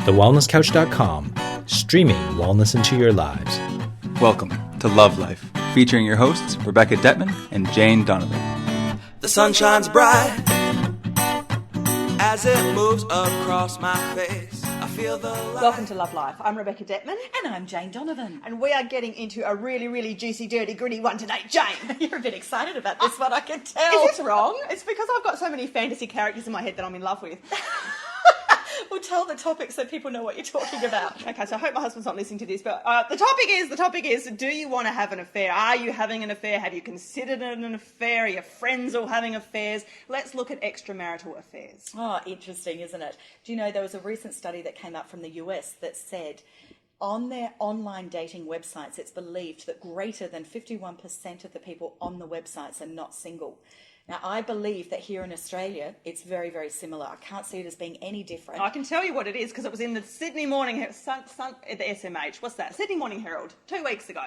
TheWellnessCouch.com, streaming wellness into your lives. Welcome to Love Life, featuring your hosts Rebecca Detman and Jane Donovan. The sun shines bright as it moves across my face. I feel the light. Welcome to Love Life. I'm Rebecca Detman. And I'm Jane Donovan. And we are getting into a really, really juicy, dirty, gritty one today. Jane! You're a bit excited about this one, I can tell. Is this wrong? It's because I've got so many fantasy characters in my head that I'm in love with. We'll tell the topic so people know what you're talking about. Okay, so I hope my husband's not listening to this, but the topic is, do you want to have an affair? Are you having an affair? Have you considered it an affair? Are your friends all having affairs? Let's look at extramarital affairs. Oh, interesting, isn't it? Do you know there was a recent study that came out from the US that said on their online dating websites, it's believed that greater than 51% of the people on the websites are not single. Now, I believe that here in Australia, it's very, very similar. I can't see it as being any different. I can tell you what it is because it was in the Sydney Morning, the SMH, what's that? Sydney Morning Herald, 2 weeks ago.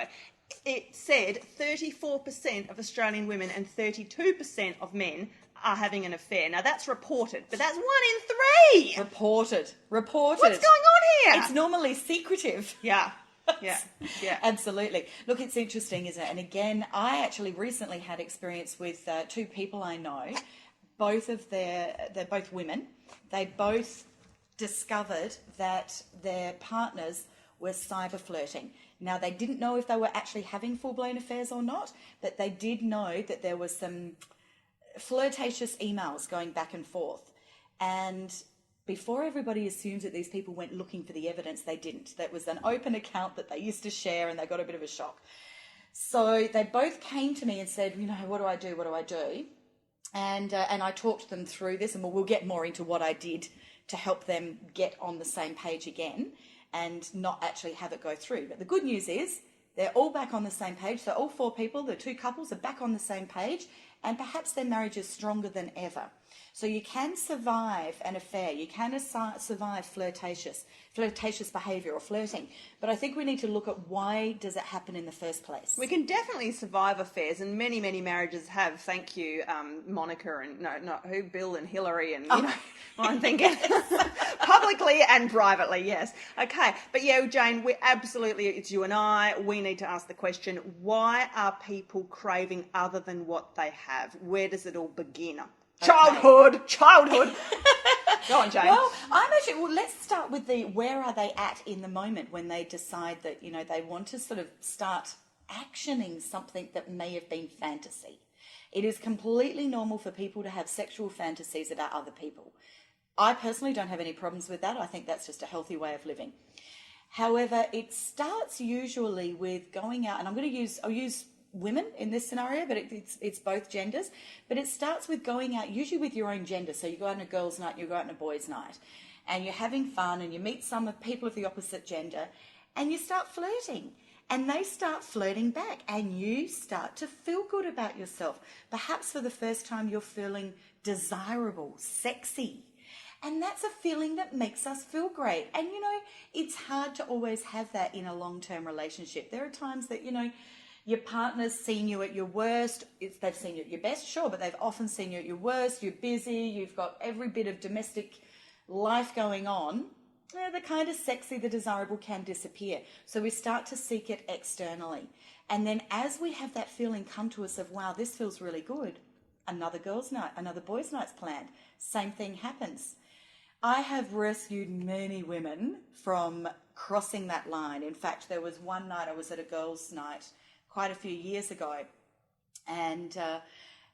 It said 34% of Australian women and 32% of men are having an affair. Now, that's reported, but that's 1 in 3. Reported. What's going on here? It's normally secretive. Yeah. Absolutely. Look, it's interesting, isn't it? And again, I actually recently had experience with 2 people I know. They're both women. They both discovered that their partners were cyber flirting. Now, they didn't know if they were actually having full-blown affairs or not, but they did know that there was some flirtatious emails going back and forth. And before everybody assumes that these people went looking for the evidence, they didn't. That was an open account that they used to share, and they got a bit of a shock. So they both came to me and said, what do I do? And I talked them through this, and we'll get more into what I did to help them get on the same page again and not actually have it go through. But the good news is they're all back on the same page. So all 4 people, the 2 couples, are back on the same page, and perhaps their marriage is stronger than ever. So you can survive an affair, you can survive flirtatious behaviour or flirting, but I think we need to look at why does it happen in the first place. We can definitely survive affairs, and many, many marriages have. Thank you, Monica and Bill and Hillary, and what I'm thinking, publicly and privately, yes. Okay, but yeah, Jane, it's you and I. We need to ask the question: why are people craving other than what they have? Where does it all begin? Childhood. Go on, Jane. Well, let's start with where are they at in the moment when they decide that, they want to sort of start actioning something that may have been fantasy. It is completely normal for people to have sexual fantasies about other people. I personally don't have any problems with that. I think that's just a healthy way of living. However, it starts usually with going out, and I'll use women in this scenario, but it's both genders. But it starts with going out, usually with your own gender. So you go out on a girls' night, you go out on a boys' night, and you're having fun, and you meet some people of the opposite gender, and you start flirting. And they start flirting back, and you start to feel good about yourself. Perhaps for the first time you're feeling desirable, sexy. And that's a feeling that makes us feel great. And, it's hard to always have that in a long-term relationship. There are times that, your partner's seen you at your worst. They've seen you at your best, sure, but they've often seen you at your worst. You're busy. You've got every bit of domestic life going on. The kind of sexy, the desirable can disappear. So we start to seek it externally. And then as we have that feeling come to us of, wow, this feels really good, another girls' night, another boys' night's planned. Same thing happens. I have rescued many women from crossing that line. In fact, there was one night I was at a girls' night quite a few years ago, and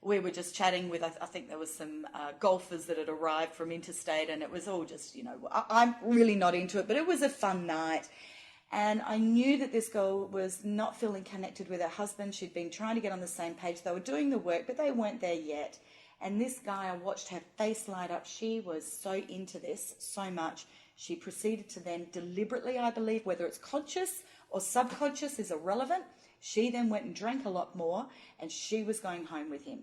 we were just chatting with, I think there was some golfers that had arrived from interstate, and it was all just, I'm really not into it, but it was a fun night. And I knew that this girl was not feeling connected with her husband. She'd been trying to get on the same page. They were doing the work, but they weren't there yet. And this guy, I watched her face light up. She was so into this so much. She proceeded to then deliberately, I believe, whether it's conscious or subconscious is irrelevant, she then went and drank a lot more, and she was going home with him.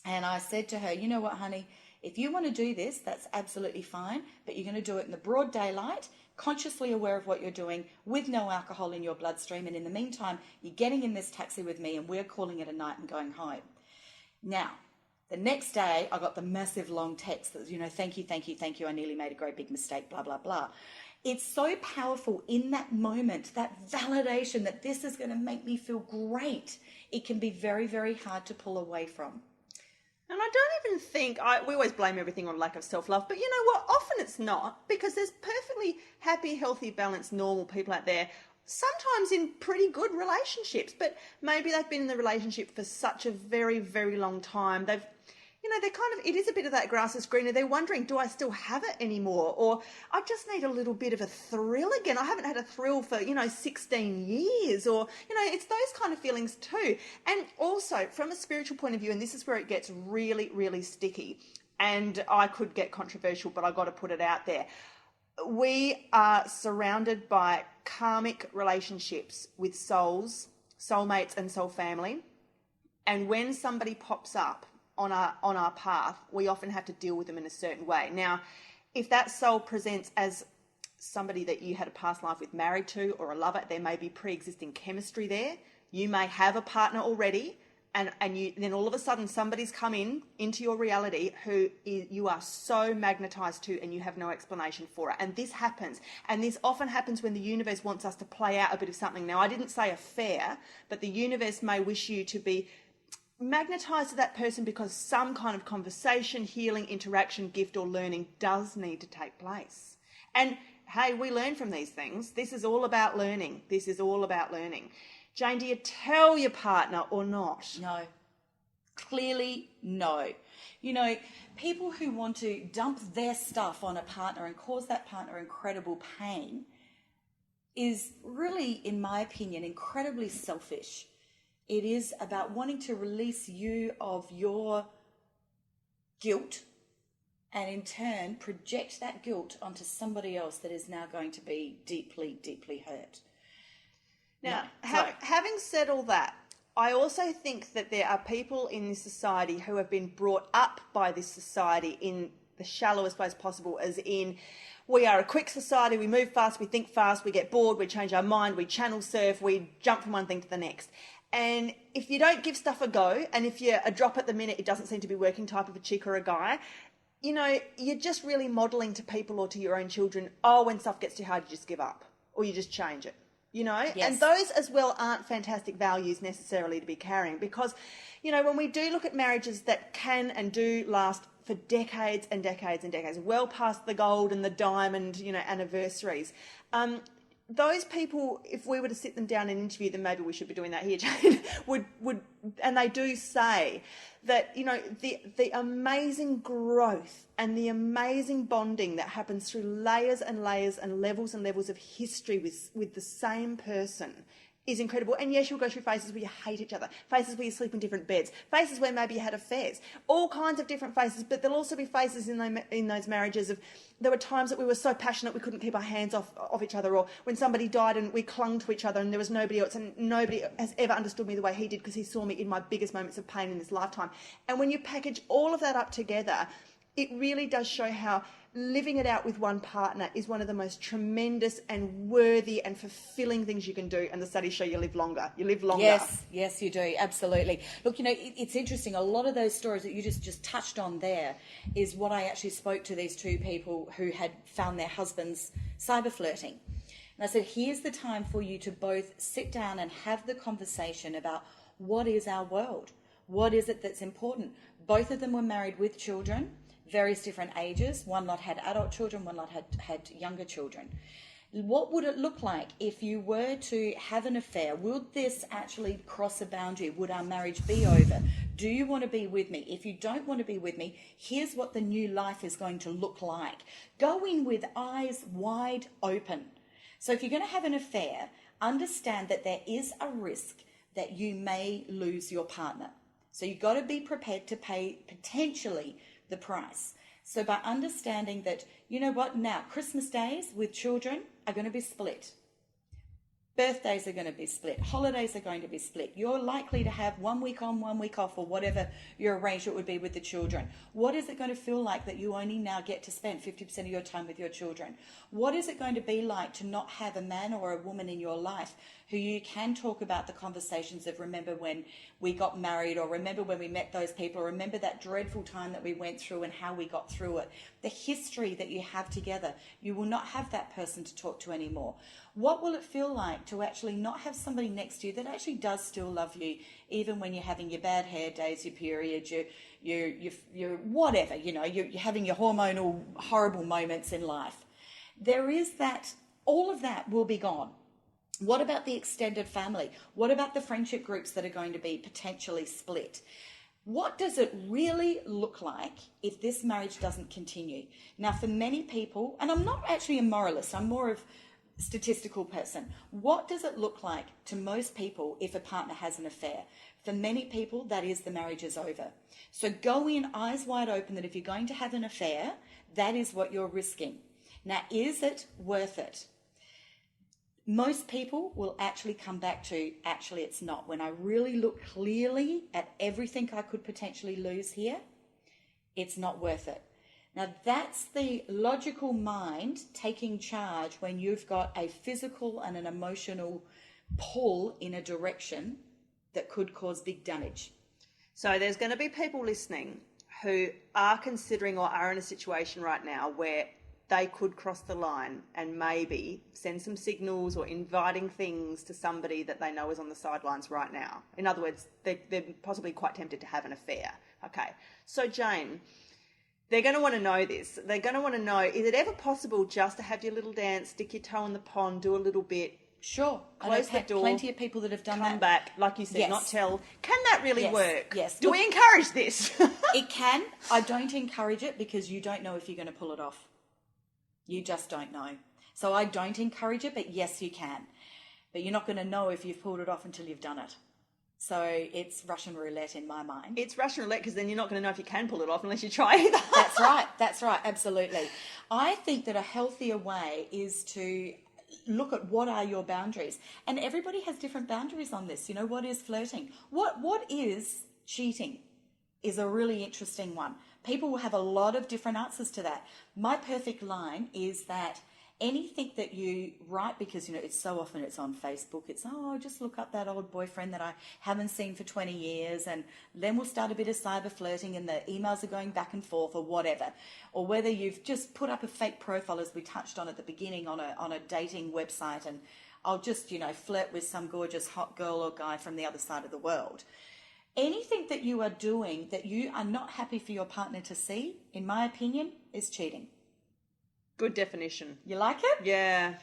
And I said to her, you know what, honey, if you want to do this, that's absolutely fine, but you're going to do it in the broad daylight, consciously aware of what you're doing, with no alcohol in your bloodstream. And in the meantime, you're getting in this taxi with me, and we're calling it a night and going home. Now, The next day, I got the massive long text that, thank you, I nearly made a great big mistake, blah, blah, blah. It's so powerful in that moment, that validation that this is going to make me feel great. It can be very, very hard to pull away from. And I don't even think, we always blame everything on lack of self-love, but you know what? Often it's not, because there's perfectly happy, healthy, balanced, normal people out there, sometimes in pretty good relationships, but maybe they've been in the relationship for such a very, very long time. They're kind of, it is a bit of that grass is greener. They're wondering, do I still have it anymore? Or I just need a little bit of a thrill again. I haven't had a thrill for, 16 years. Or, it's those kind of feelings too. And also from a spiritual point of view, and this is where it gets really, really sticky, and I could get controversial, but I got to put it out there. We are surrounded by karmic relationships with souls, soulmates and soul family. And when somebody pops up on our path, we often have to deal with them in a certain way. Now, if that soul presents as somebody that you had a past life with, married to, or a lover, there may be pre-existing chemistry there. You may have a partner already, and then all of a sudden somebody's come into your reality who you are so magnetized to, and you have no explanation for it. And this happens. And this often happens when the universe wants us to play out a bit of something. Now, I didn't say affair, but the universe may wish you to be magnetized to that person because some kind of conversation, healing, interaction, gift or learning does need to take place. And hey, we learn from these things. This is all about learning. Jane, do you tell your partner or not? No. Clearly, no. People who want to dump their stuff on a partner and cause that partner incredible pain is really, in my opinion, incredibly selfish. It is about wanting to release you of your guilt and in turn project that guilt onto somebody else that is now going to be deeply, deeply hurt. Now, having said all that, I also think that there are people in this society who have been brought up by this society in the shallowest ways possible, as in, we are a quick society, we move fast, we think fast, we get bored, we change our mind, we channel surf, we jump from one thing to the next. And if you don't give stuff a go, and if you're a drop at the minute, it doesn't seem to be working type of a chick or a guy, you're just really modelling to people or to your own children, when stuff gets too hard, you just give up or you just change it, Yes. And those as well aren't fantastic values necessarily to be carrying, because, when we do look at marriages that can and do last for decades and decades and decades, well past the gold and the diamond, anniversaries, those people, if we were to sit them down and interview them, maybe we should be doing that here, Jane, would, and they do say that, the amazing growth and the amazing bonding that happens through layers and layers and levels of history with the same person is incredible. And yes, you'll go through phases where you hate each other, phases where you sleep in different beds, phases where maybe you had affairs, all kinds of different phases. But there'll also be phases in those marriages of, there were times that we were so passionate we couldn't keep our hands off each other, or when somebody died and we clung to each other and there was nobody else, and nobody has ever understood me the way he did because he saw me in my biggest moments of pain in this lifetime. And when you package all of that up together, it really does show how living it out with one partner is one of the most tremendous and worthy and fulfilling things you can do. And the studies show you live longer. Yes, you do. Absolutely. Look, it's interesting. A lot of those stories that you just touched on there is what I actually spoke to these two people who had found their husbands cyber flirting. And I said, here's the time for you to both sit down and have the conversation about what is our world? What is it that's important? Both of them were married with children, various different ages. One lot had adult children, one lot had younger children. What would it look like if you were to have an affair? Would this actually cross a boundary? Would our marriage be over? Do you want to be with me? If you don't want to be with me, here's what the new life is going to look like. Go in with eyes wide open. So if you're going to have an affair, understand that there is a risk that you may lose your partner. So you've got to be prepared to pay potentially the price. So by understanding that, now Christmas days with children are going to be split. Birthdays are going to be split. Holidays are going to be split. You're likely to have 1 week on, 1 week off, or whatever your arrangement would be with the children. What is it going to feel like that you only now get to spend 50% of your time with your children? What is it going to be like to not have a man or a woman in your life who you can talk about the conversations of remember when we got married, or remember when we met those people, or remember that dreadful time that we went through and how we got through it. The history that you have together, you will not have that person to talk to anymore. What will it feel like to actually not have somebody next to you that actually does still love you, even when you're having your bad hair days, your periods, your whatever, you're having your hormonal horrible moments in life. There is that, all of that will be gone. What about the extended family? What about the friendship groups that are going to be potentially split? What does it really look like if this marriage doesn't continue? Now, for many people, and I'm not actually a moralist, I'm more of a statistical person. What does it look like to most people if a partner has an affair? For many people, that is the marriage is over. So go in eyes wide open that if you're going to have an affair, that is what you're risking. Now, is it worth it? Most people will actually come back to, actually it's not. When I really look clearly at everything I could potentially lose here, it's not worth it. Now that's the logical mind taking charge when you've got a physical and an emotional pull in a direction that could cause big damage. So there's going to be people listening who are considering or are in a situation right now where they could cross the line and maybe send some signals or inviting things to somebody that they know is on the sidelines right now. In other words, they're possibly quite tempted to have an affair. Okay, so Jane, they're going to want to know this. They're going to want to know, is it ever possible just to have your little dance, stick your toe in the pond, do a little bit? Sure. Close the door. Plenty of people that have done that. Come back, like you said, Yes. not tell. Can that really work? Yes. Do we encourage this? It can. I don't encourage it because you don't know if you're going to pull it off. You just don't know. So I don't encourage it, but yes, you can. But you're not going to know if you've pulled it off until you've done it. So it's Russian roulette in my mind. It's Russian roulette because then you're not going to know if you can pull it off unless you try either. That's right, absolutely. I think that a healthier way is to look at what are your boundaries. And everybody has different boundaries on this. What is flirting? What is cheating is a really interesting one. People will have a lot of different answers to that. My perfect line is that anything that you write, because, it's so often it's on Facebook, it's, just look up that old boyfriend that I haven't seen for 20 years, and then we'll start a bit of cyber flirting and the emails are going back and forth or whatever. Or whether you've just put up a fake profile, as we touched on at the beginning, on a dating website, and I'll just, flirt with some gorgeous hot girl or guy from the other side of the world. Anything that you are doing that you are not happy for your partner to see, in my opinion, is cheating. Good definition. You like it? Yeah.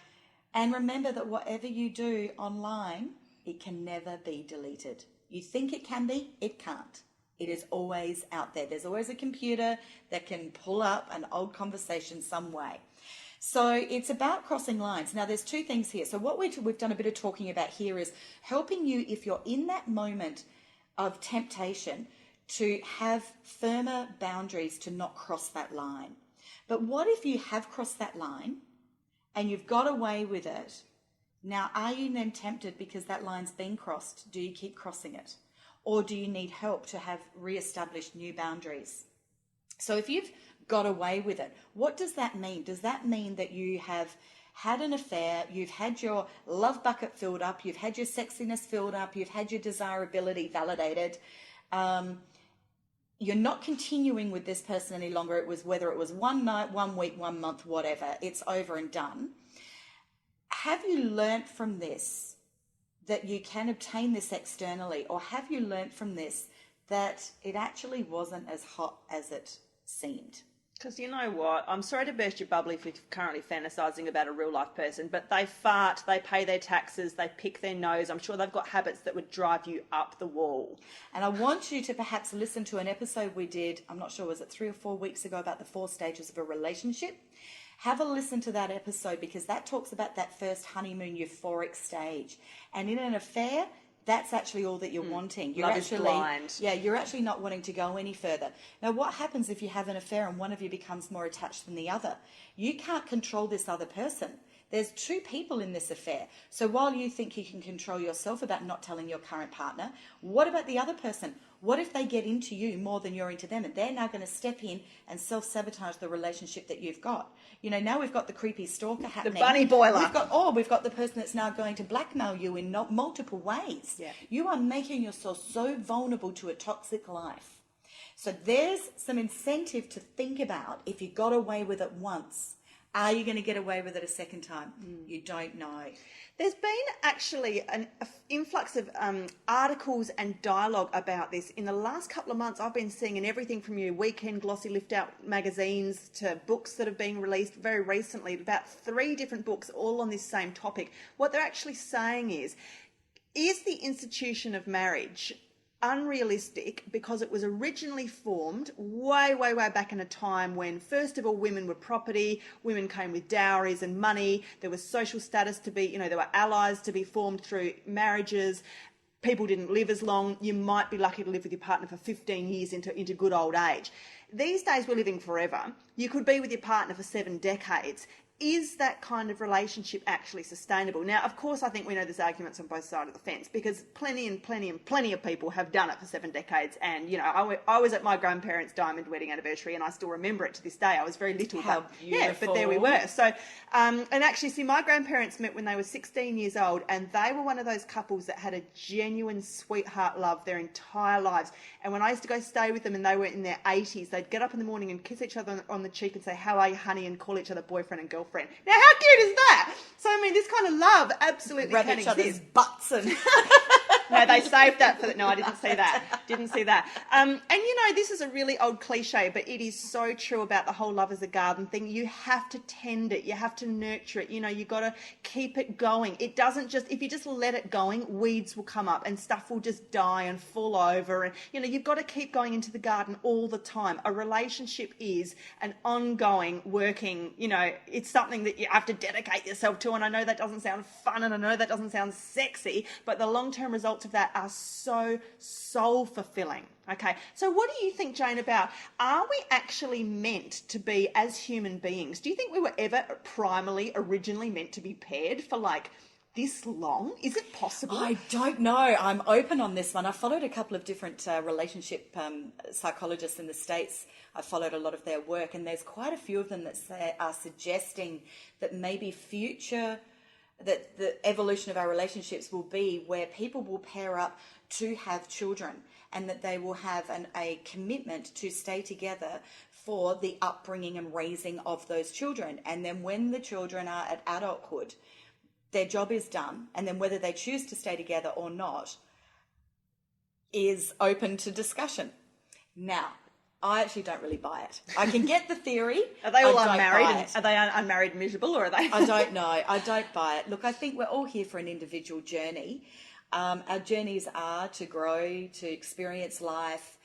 And remember that whatever you do online, it can never be deleted. You think it can be, it can't. It is always out there. There's always a computer that can pull up an old conversation some way. So it's about crossing lines. Now, there's two things here. So what we've done a bit of talking about here is helping you, if you're in that moment of temptation, to have firmer boundaries to not cross that line. But what if you have crossed that line and you've got away with it? Now, are you then tempted because that line's been crossed? Do you keep crossing it? Or do you need help to have re-established new boundaries? So if you've got away with it, what does that mean? Does that mean that you have had an affair, you've had your love bucket filled up, you've had your sexiness filled up, you've had your desirability validated, you're not continuing with this person any longer, whether it was one night, 1 week, 1 month, whatever, it's over and done. Have you learnt from this that you can obtain this externally, or have you learnt from this that it actually wasn't as hot as it seemed? Because you know what? I'm sorry to burst your bubble if you're currently fantasising about a real life person, but they fart, they pay their taxes, they pick their nose. I'm sure they've got habits that would drive you up the wall. And I want you to perhaps listen to an episode we did, I'm not sure, was it 3 or 4 weeks ago, about the 4 stages of a relationship? Have a listen to that episode, because that talks about that first honeymoon euphoric stage. And in an affair, that's actually all that you're wanting. You're Love is blind. Yeah, you're actually not wanting to go any further. Now, what happens if you have an affair and one of you becomes more attached than the other? You can't control this other person. There's two people in this affair. So while you think you can control yourself about not telling your current partner, what about the other person? What if they get into you more than you're into them, and they're now going to step in and self-sabotage the relationship that you've got? You know, now we've got the creepy stalker happening. The bunny boiler. We've got the person that's now going to blackmail you in multiple ways. Yeah. You are making yourself so vulnerable to a toxic life. So there's some incentive to think about. If you got away with it once, are you going to get away with it a second time? You don't know. There's been actually an influx of articles and dialogue about this. In the last couple of months, I've been seeing in everything from your weekend glossy lift-out magazines to books that have been released very recently, about 3 different books all on this same topic. What they're actually saying is the institution of marriage unrealistic because it was originally formed way back in a time when, first of all, women were property, women came with dowries and money, there was social status to be, there were allies to be formed through marriages, people didn't live as long, you might be lucky to live with your partner for 15 years into good old age. These days we're living forever. You could be with your partner for 7 decades. Is that kind of relationship actually sustainable? Now, of course, I think we know there's arguments on both sides of the fence because plenty of people have done it for 7 decades. And, I was at my grandparents' diamond wedding anniversary and I still remember it to this day. I was very little. How yeah, but there we were. So, and actually, see, my grandparents met when they were 16 years old and they were one of those couples that had a genuine sweetheart love their entire lives. And when I used to go stay with them and they were in their 80s, they'd get up in the morning and kiss each other on the cheek and say, "How are you, honey?" and call each other boyfriend and girlfriend. Now, how cute is that? So, I mean, this kind of love absolutely Grab can each other's exist. butts and... No, they saved that for the... No, I didn't see that. And, this is a really old cliche, but it is so true about the whole love as a garden thing. You have to tend it. You have to nurture it. You've got to keep it going. It doesn't just... If you just let it going, weeds will come up and stuff will just die and fall over. And, you've got to keep going into the garden all the time. A relationship is an ongoing, working, it's something that you have to dedicate yourself to. And I know that doesn't sound fun and I know that doesn't sound sexy, but the long-term results of that are so soul fulfilling. Okay, so what do you think, Jane, about, are we actually meant to be as human beings? Do you think we were ever originally meant to be paired for this long? Is it possible? I don't know. I'm open on this one. I followed a couple of different relationship psychologists in the States. I followed a lot of their work, and there's quite a few of them that are suggesting that maybe that the evolution of our relationships will be where people will pair up to have children, and that they will have a commitment to stay together for the upbringing and raising of those children. And then when the children are at adulthood, their job is done, and then whether they choose to stay together or not is open to discussion. Now, I actually don't really buy it. I can get the theory. Are they all unmarried? Are they unmarried and miserable, or are they? I don't know. I don't buy it. Look, I think we're all here for an individual journey. Our journeys are to grow, to experience life,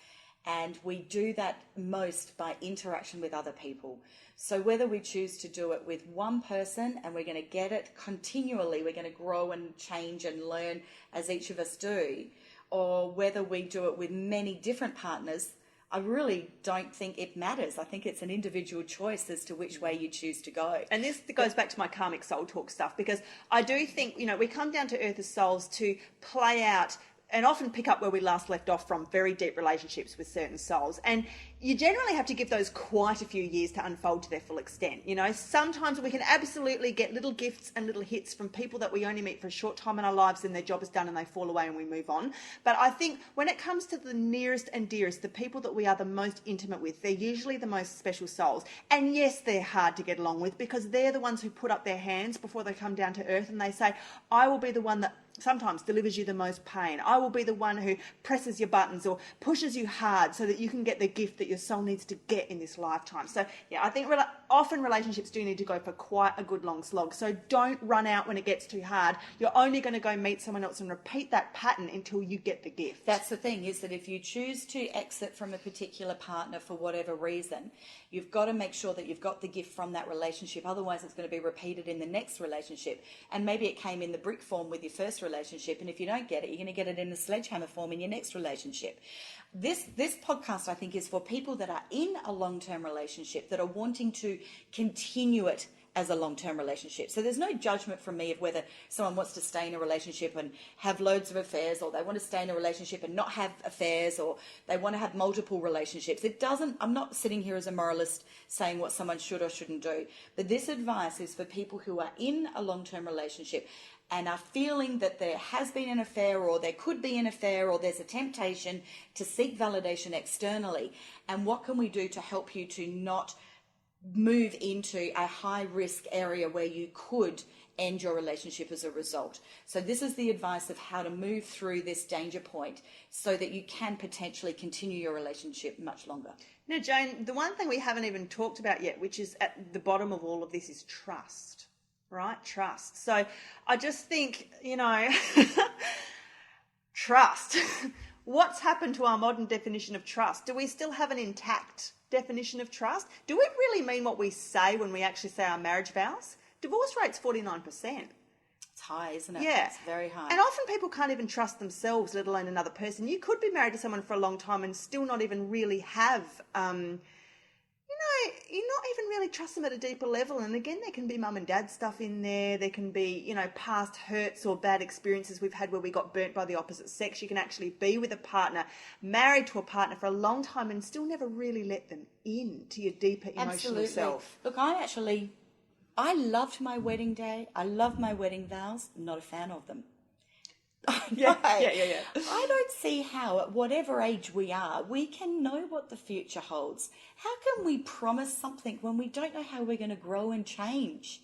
and we do that most by interaction with other people. So whether we choose to do it with one person and we're going to get it continually, we're going to grow and change and learn as each of us do, or whether we do it with many different partners, I really don't think it matters. I think it's an individual choice as to which way you choose to go. And this goes back to my karmic soul talk stuff, because I do think, we come down to earth as souls to play out and often pick up where we last left off from very deep relationships with certain souls. And you generally have to give those quite a few years to unfold to their full extent. Sometimes we can absolutely get little gifts and little hits from people that we only meet for a short time in our lives, and their job is done and they fall away and we move on. But I think when it comes to the nearest and dearest, the people that we are the most intimate with, they're usually the most special souls. And yes, they're hard to get along with because they're the ones who put up their hands before they come down to earth and they say, I will be the one that sometimes delivers you the most pain. I will be the one who presses your buttons or pushes you hard so that you can get the gift that your soul needs to get in this lifetime. So yeah, I think often relationships do need to go for quite a good long slog. So don't run out when it gets too hard. You're only going to go meet someone else and repeat that pattern until you get the gift. That's the thing, is that if you choose to exit from a particular partner for whatever reason, you've got to make sure that you've got the gift from that relationship. Otherwise, it's going to be repeated in the next relationship. And maybe it came in the brick form with your first relationship. And if you don't get it, you're going to get it in a sledgehammer form in your next relationship. This podcast, I think, is for people that are in a long-term relationship that are wanting to continue it as a long-term relationship. So there's no judgment from me of whether someone wants to stay in a relationship and have loads of affairs, or they want to stay in a relationship and not have affairs, or they want to have multiple relationships. I'm not sitting here as a moralist saying what someone should or shouldn't do, but this advice is for people who are in a long-term relationship and are feeling that there has been an affair, or there could be an affair, or there's a temptation to seek validation externally. And what can we do to help you to not move into a high risk area where you could end your relationship as a result? So this is the advice of how to move through this danger point so that you can potentially continue your relationship much longer. Now, Jane, the one thing we haven't even talked about yet, which is at the bottom of all of this, is trust, right? Trust. So I just think, trust. What's happened to our modern definition of trust? Do we still have an intact definition of trust? Do we really mean what we say when we actually say our marriage vows? Divorce rate's 49%. It's high, isn't it? Yeah. It's very high. And often people can't even trust themselves, let alone another person. You could be married to someone for a long time and still not even really have, you're not even really trust them at a deeper level. And again, there can be mum and dad stuff in there. There can be, past hurts or bad experiences we've had where we got burnt by the opposite sex. You can actually be with a partner, married to a partner for a long time, and still never really let them in to your deeper emotional self. Look, I loved my wedding day. I love my wedding vows. Not a fan of them. Yeah. I don't see how, at whatever age we are, we can know what the future holds. How can we promise something when we don't know how we're going to grow and change?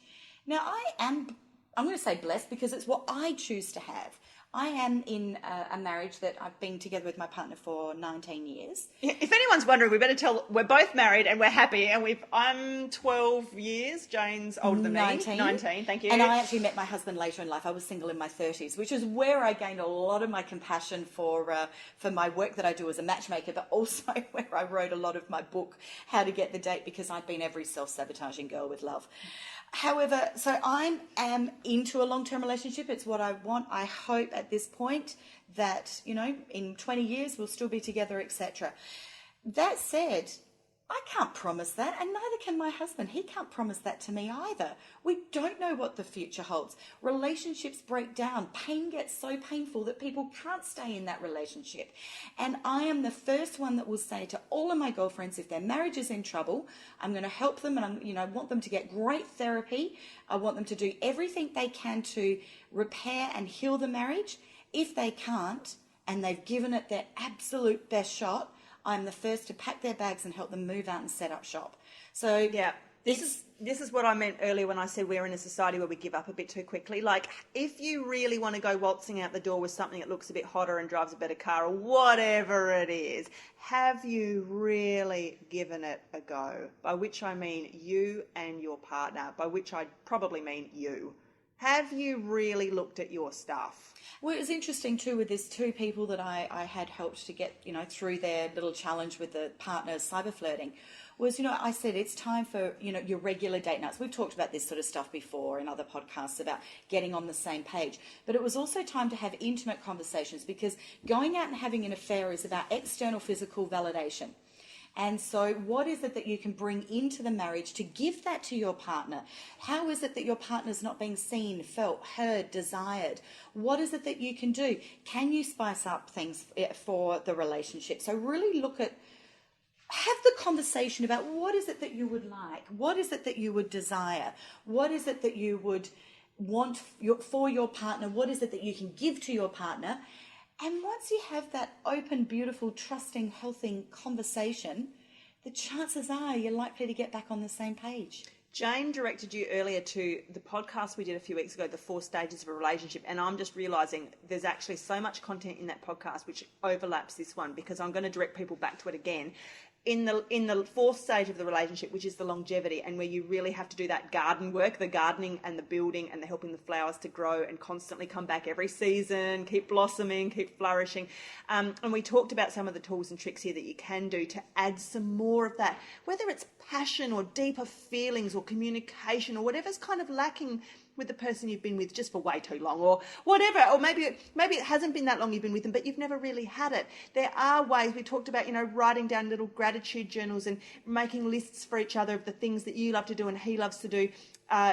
Now, I'm going to say blessed because it's what I choose to have. I am in a marriage that I've been together with my partner for 19 years. Yeah, if anyone's wondering, we better tell we're both married and we're happy. And I'm 12 years. Jane's older than 19. me. 19, thank you. And I actually met my husband later in life. I was single in my 30s, which is where I gained a lot of my compassion for my work that I do as a matchmaker, but also where I wrote a lot of my book, How to Get the Date, because I'd been every self-sabotaging girl with love. However, so I am into a long-term relationship. It's what I want. I hope at this point that, in 20 years we'll still be together, etc. That said, I can't promise that, and neither can my husband. He can't promise that to me either. We don't know what the future holds. Relationships break down. Pain gets so painful that people can't stay in that relationship. And I am the first one that will say to all of my girlfriends, if their marriage is in trouble, I'm going to help them, and I want them to get great therapy. I want them to do everything they can to repair and heal the marriage. If they can't, and they've given it their absolute best shot, I'm the first to pack their bags and help them move out and set up shop. So yeah, this is what I meant earlier when I said we're in a society where we give up a bit too quickly. Like, if you really want to go waltzing out the door with something that looks a bit hotter and drives a better car or whatever it is, have you really given it a go? By which I mean you and your partner, by which I probably mean you. Have you really looked at your stuff? Well, it was interesting too with these two people that I had helped to get, through their little challenge with the partners cyber flirting, was, I said it's time for, your regular date nights. We've talked about this sort of stuff before in other podcasts about getting on the same page. But it was also time to have intimate conversations, because going out and having an affair is about external physical validation. And so what is it that you can bring into the marriage to give that to your partner? How is it that your partner's not being seen, felt, heard, desired? What is it that you can do? Can you spice up things for the relationship? So really have the conversation about what is it that you would like? What is it that you would desire? What is it that you would want for your partner? What is it that you can give to your partner? And once you have that open, beautiful, trusting, healthy conversation, the chances are you're likely to get back on the same page. Jane directed you earlier to the podcast we did a few weeks ago, The 4 Stages of a Relationship, and I'm just realising there's actually so much content in that podcast which overlaps this one, because I'm going to direct people back to it again. In the 4th stage of the relationship, which is the longevity, and where you really have to do that garden work, the gardening and the building and the helping the flowers to grow and constantly come back every season, keep blossoming, keep flourishing. And we talked about some of the tools and tricks here that you can do to add some more of that, whether it's passion or deeper feelings or communication or whatever's kind of lacking with the person you've been with just for way too long, or whatever, or maybe it hasn't been that long you've been with them, but you've never really had it. There are ways. We talked about, writing down little gratitude journals and making lists for each other of the things that you love to do and he loves to do,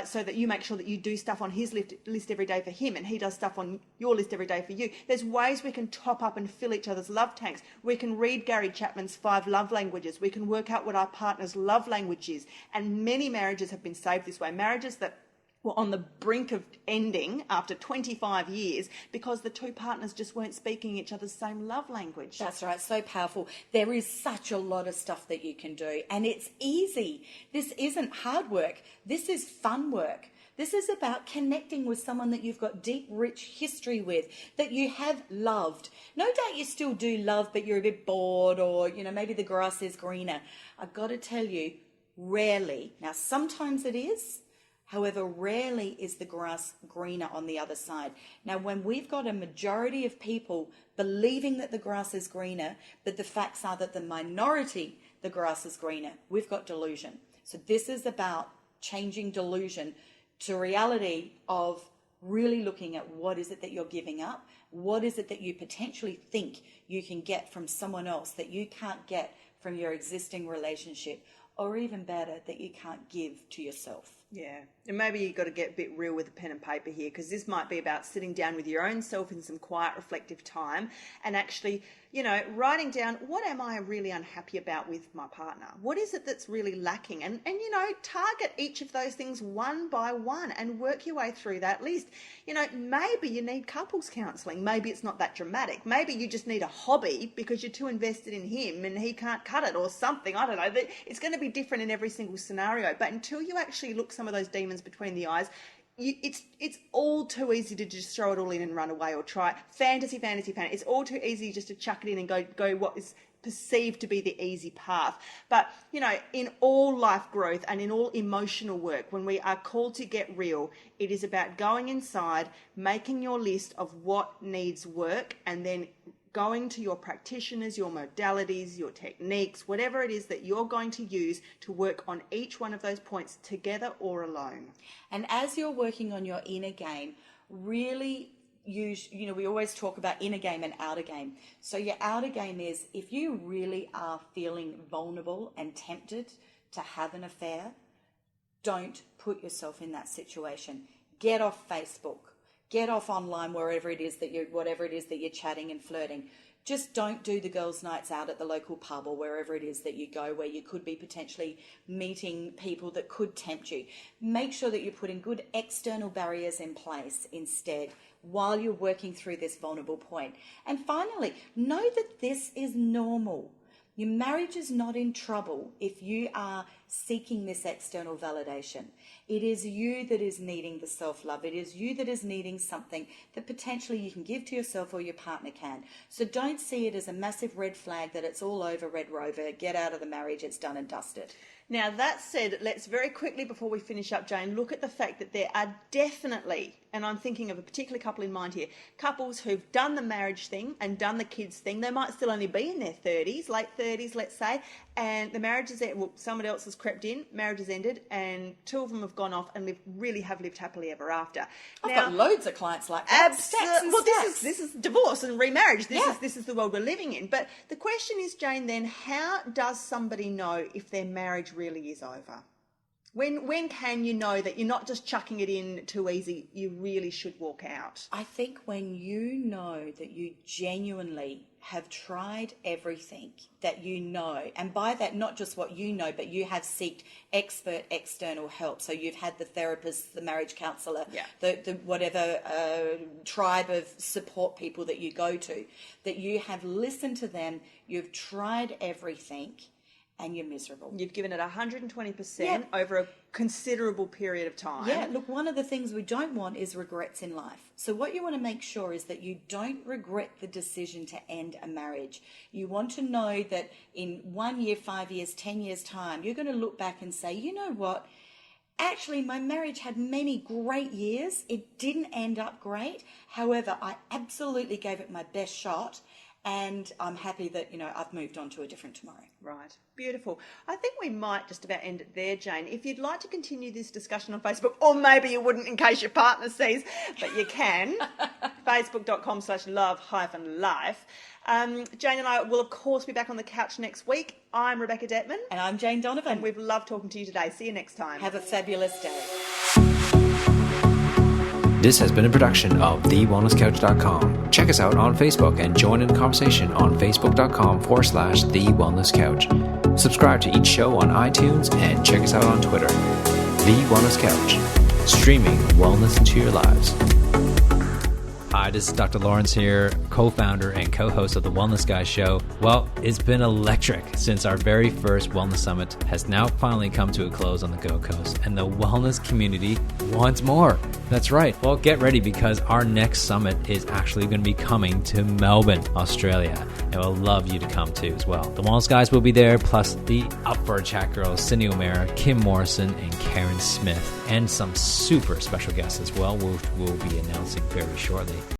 so that you make sure that you do stuff on his list every day for him and he does stuff on your list every day for you. There's ways we can top up and fill each other's love tanks. We can read Gary Chapman's 5 love languages. We can work out what our partner's love language is. And many marriages have been saved this way. Marriages that were on the brink of ending after 25 years because the two partners just weren't speaking each other's same love language. That's right, so powerful. There is such a lot of stuff that you can do, and it's easy. This isn't hard work. This is fun work. This is about connecting with someone that you've got deep, rich history with, that you have loved. No doubt you still do love, but you're a bit bored, or, maybe the grass is greener. I've got to tell you, rarely. Now, sometimes it is. However, rarely is the grass greener on the other side. Now, when we've got a majority of people believing that the grass is greener, but the facts are that the minority, the grass is greener, we've got delusion. So this is about changing delusion to reality of really looking at what is it that you're giving up, what is it that you potentially think you can get from someone else that you can't get from your existing relationship, or even better, that you can't give to yourself. Yeah, and maybe you've got to get a bit real with a pen and paper here, because this might be about sitting down with your own self in some quiet, reflective time and actually, writing down, what am I really unhappy about with my partner? What is it that's really lacking? And target each of those things one by one and work your way through that list. Maybe you need couples counselling. Maybe it's not that dramatic. Maybe you just need a hobby because you're too invested in him and he can't cut it, or something. I don't know. It's going to be different in every single scenario. But until you actually look some of those demons between the eyes, it's all too easy to just throw it all in and run away, or try fantasy. It's all too easy just to chuck it in and go what is perceived to be the easy path. But, in all life growth and in all emotional work, when we are called to get real, it is about going inside, making your list of what needs work, and then going to your practitioners, your modalities, your techniques, whatever it is that you're going to use to work on each one of those points together or alone. And as you're working on your inner game, really use, we always talk about inner game and outer game. So your outer game is, if you really are feeling vulnerable and tempted to have an affair, don't put yourself in that situation. Get off Facebook. Get off online, whatever it is that you're chatting and flirting. Just don't do the girls' nights out at the local pub or wherever it is that you go, where you could be potentially meeting people that could tempt you. Make sure that you're putting good external barriers in place instead while you're working through this vulnerable point. And finally, know that this is normal. Your marriage is not in trouble if you are seeking this external validation. It is you that is needing the self-love. It is you that is needing something that potentially you can give to yourself or your partner can. So don't see it as a massive red flag that it's all over, Red Rover, get out of the marriage, it's done and dusted. Now, that said, let's very quickly, before we finish up, Jane, look at the fact that there are definitely, and I'm thinking of a particular couple in mind here, couples who've done the marriage thing and done the kids thing. They might still only be in their 30s, late 30s, let's say, and the marriage is, someone else has crept in, marriage has ended, and two of them have gone off and really have lived happily ever after. I've got loads of clients like that. Absolutely. Well, this is divorce and remarriage. This is the world we're living in. But the question is, Jane, then, how does somebody know if their marriage really is over? When can you know that you're not just chucking it in too easy, you really should walk out? I think when you know that you genuinely have tried everything that you know, and by that, not just what you know, but you have sought expert external help. So you've had the therapist, the marriage counsellor, the whatever tribe of support people that you go to, that you have listened to them, you've tried everything, and you're miserable. You've given it 120% over a considerable period of time. Yeah, look, one of the things we don't want is regrets in life. So what you want to make sure is that you don't regret the decision to end a marriage. You want to know that in 1 year, 5 years, 10 years' time, you're going to look back and say, you know what? Actually, my marriage had many great years. It didn't end up great. However, I absolutely gave it my best shot. And I'm happy that, I've moved on to a different tomorrow. Right. Beautiful. I think we might just about end it there, Jane. If you'd like to continue this discussion on Facebook, or maybe you wouldn't in case your partner sees, but you can, facebook.com/love-life. Jane and I will, of course, be back on the couch next week. I'm Rebecca Detman. And I'm Jane Donovan. And we've loved talking to you today. See you next time. Have a fabulous day. This has been a production of TheWellnessCouch.com. Check us out on Facebook and join in the conversation on Facebook.com/TheWellnessCouch. Subscribe to each show on iTunes and check us out on Twitter. The Wellness Couch, streaming wellness into your lives. Hi, this is Dr. Lawrence here, co-founder and co-host of the Wellness Guy Show. Well, it's been electric since our very first Wellness Summit has now finally come to a close on the Gold Coast, and the wellness community wants more. That's right. Well, get ready because our next summit is actually going to be coming to Melbourne, Australia, and we'll love you to come too as well. The Wellness Guys will be there, plus the Up for a Chat girls, Cindy O'Mara, Kim Morrison, and Karen Smith, and some super special guests as well, which we'll be announcing very shortly.